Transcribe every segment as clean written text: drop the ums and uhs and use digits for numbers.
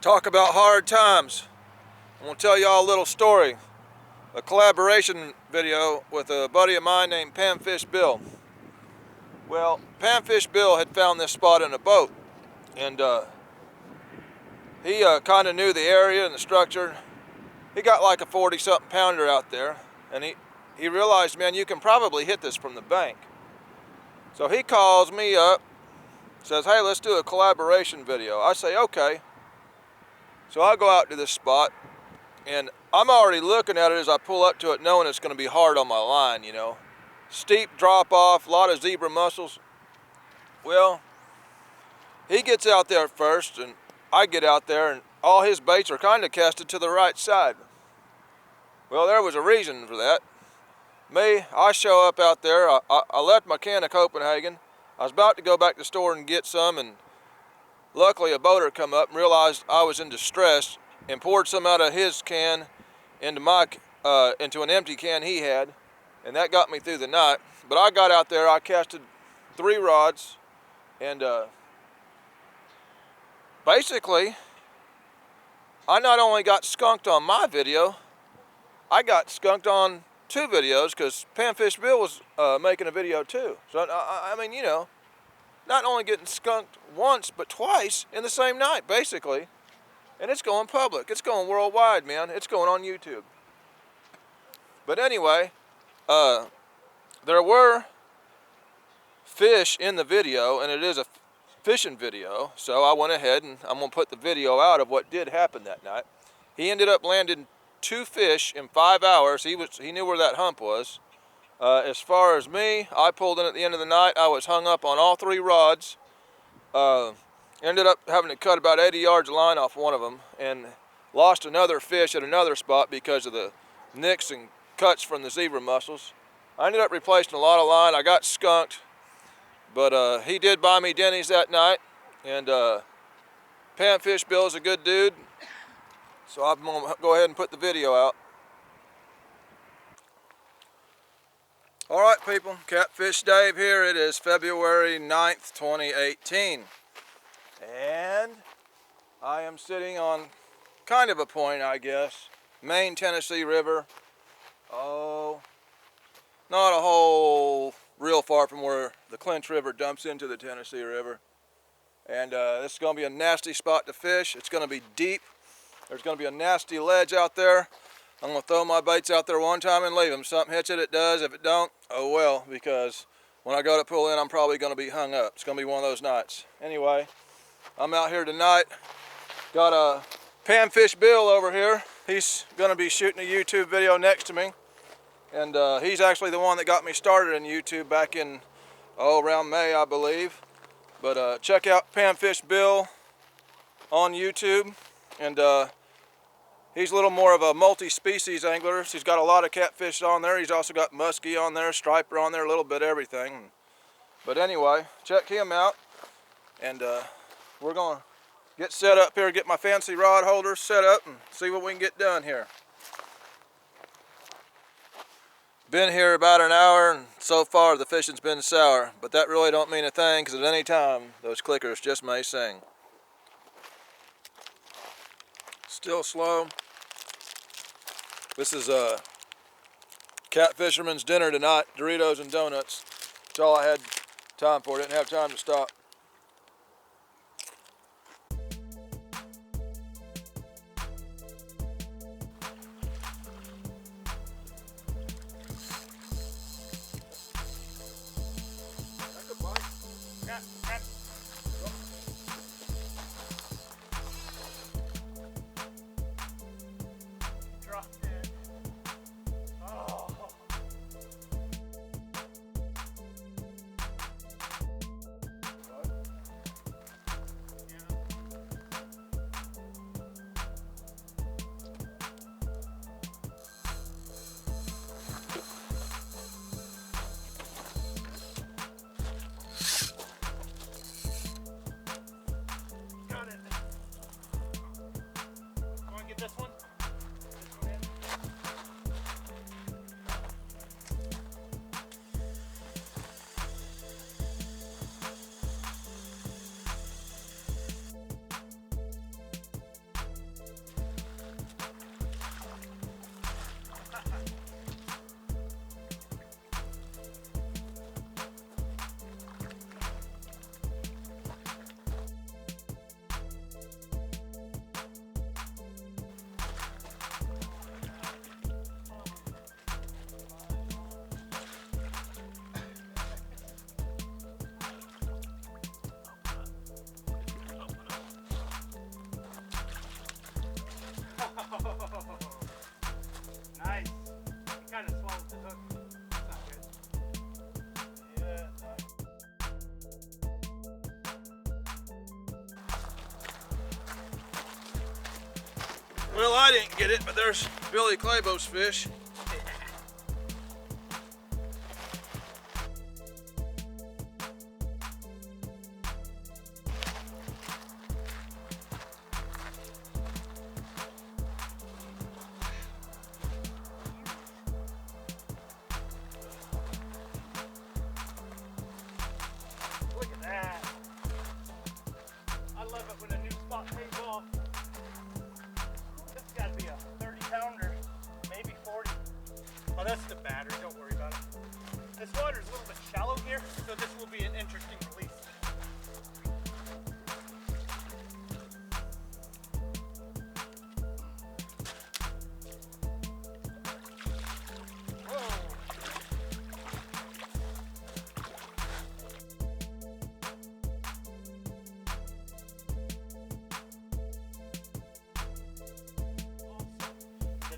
Talk about hard times. I'm gonna tell y'all a little story. A collaboration video with a buddy of mine named Panfish Bill. Well, Panfish Bill had found this spot in a boat, and he kind of knew the area and the structure. He got like a 40-something pounder out there, and he realized, man, you can probably hit this from the bank. So he calls me up, says, hey, let's do a collaboration video. I say, okay. So I go out to this spot, and I'm already looking at it as I pull up to it, knowing it's going to be hard on my line, you know. Steep drop off, a lot of zebra mussels. Well, he gets out there first, and I get out there, and all his baits are kind of casted to the right side. Well, there was a reason for that. I show up out there, I left my can of Copenhagen. I was about to go back to the store and get some, and luckily a boater come up and realized I was in distress and poured some out of his can into an empty can he had, and that got me through the night. But I got out there, I casted 3 rods, and basically I not only got skunked on my video, I got skunked on 2 videos because Panfish Bill was making a video too. So I mean, you know, not only getting skunked once, but twice in the same night, basically. And it's going public. It's going worldwide, man. It's going on YouTube. But anyway, there were fish in the video, and it is a fishing video. So I went ahead and I'm going to put the video out of what did happen that night. He ended up landing 2 fish in 5 hours. He knew where that hump was. As far as me, I pulled in at the end of the night. I was hung up on all 3 rods. Ended up having to cut about 80 yards of line off one of them, and lost another fish at another spot because of the nicks and cuts from the zebra mussels. I ended up replacing a lot of line. I got skunked, but he did buy me Denny's that night, and Panfish Bill is a good dude, so I'm gonna go ahead and put the video out. All right, people, Catfish Dave here. It is February 9th, 2018. And I am sitting on kind of a point, I guess. Main Tennessee River. Oh, not a whole real far from where the Clinch River dumps into the Tennessee River. And this is going to be a nasty spot to fish. It's going to be deep. There's going to be a nasty ledge out there. I'm going to throw my baits out there one time and leave them. Something hits it, it does. If it don't, oh well, because when I go to pull in, I'm probably going to be hung up. It's going to be one of those nights. Anyway, I'm out here tonight. Got a Panfish Bill over here. He's going to be shooting a YouTube video next to me. And he's actually the one that got me started in YouTube back in, around May, I believe. But check out Panfish Bill on YouTube. And he's a little more of a multi-species angler. He's got a lot of catfish on there. He's also got muskie on there, striper on there, a little bit of everything. But anyway, check him out. And we're going to get set up here, get my fancy rod holders set up, and see what we can get done here. Been here about an hour, and so far the fishing's been sour. But that really don't mean a thing, because at any time, those clickers just may sing. Still slow. This is cat fisherman's dinner tonight, Doritos and donuts. That's all I had time for. Didn't have time to stop. Well, I didn't get it, but there's Billy Claybo's fish. Look at that. I love it when a new spot pays off. This has got to be a 30 pounder, maybe 40. Oh, that's the battery, don't worry about it. This water's a little bit shallow here, so this will be an interesting release.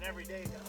Every day though.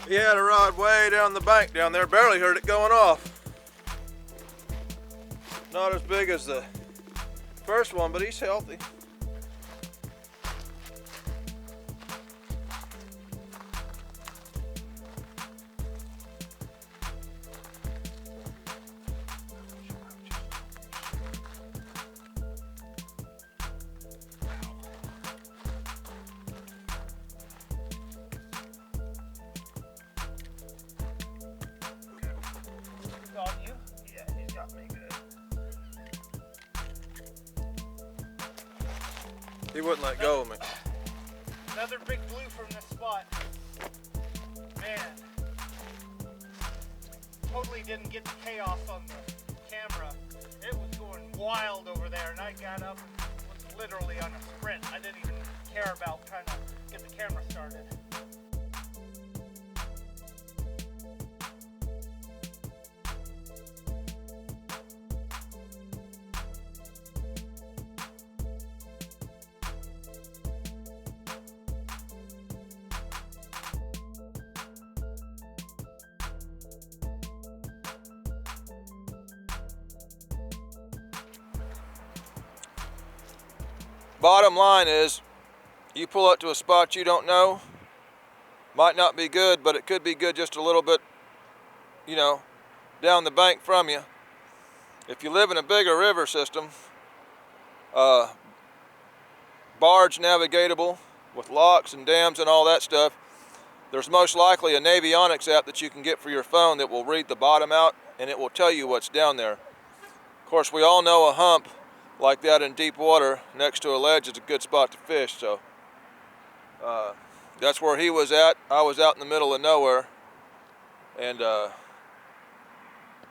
He had a rod way down the bank down there, barely heard it going off. Not as big as the first one, but he's healthy. Got you? Yeah, he's got me good. He wouldn't let go of me. Another big blue from this spot. Man. Totally didn't get the chaos on the camera. It was going wild over there, and I got up and was literally on a sprint. I didn't even care about trying to get the camera started. Bottom line is, you pull up to a spot you don't know, might not be good, but it could be good just a little bit, you know, down the bank from you. If you live in a bigger river system, barge navigatable with locks and dams and all that stuff, there's most likely a Navionics app that you can get for your phone that will read the bottom out and it will tell you what's down there. Of course, we all know a hump like that in deep water next to a ledge is a good spot to fish, so that's where he was at. I was out in the middle of nowhere, and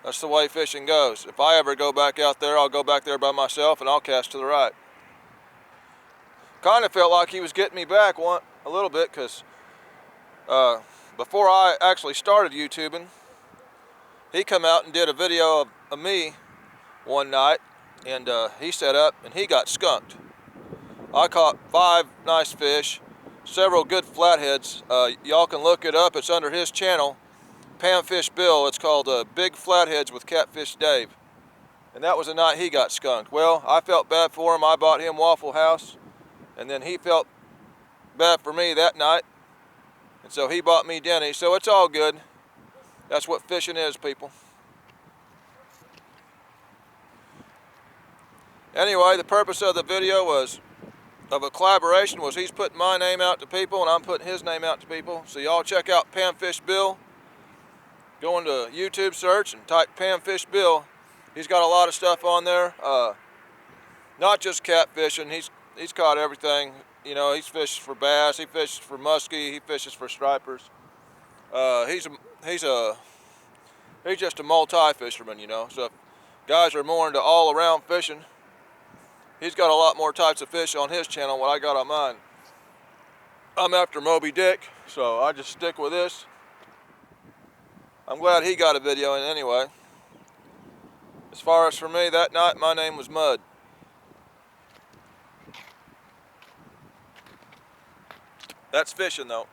that's the way fishing goes. If I ever go back out there, I'll go back there by myself and I'll cast to the right. Kind of felt like he was getting me back a little bit, because before I actually started YouTubing, he come out and did a video of me one night, and he set up and he got skunked. I caught 5 nice fish, several good flatheads. Y'all can look it up. It's under his channel, Panfish Bill. It's called Big Flatheads with Catfish Dave. And that was the night he got skunked. Well, I felt bad for him. I bought him Waffle House, and then he felt bad for me that night, and so he bought me Denny. So it's all good. That's what fishing is, people. Anyway, the purpose of the video of a collaboration was he's putting my name out to people and I'm putting his name out to people. So y'all check out Panfish Bill. Go into YouTube search and type Panfish Bill. He's got a lot of stuff on there. Not just catfishing. He's caught everything. You know, he's fished for bass. He fishes for muskie. He fishes for stripers. He's just a multi-fisherman. You know, so if guys are more into all-around fishing, he's got a lot more types of fish on his channel than what I got on mine. I'm after Moby Dick, so I just stick with this. I'm glad he got a video in anyway. As far as for me, that night my name was Mud. That's fishing though.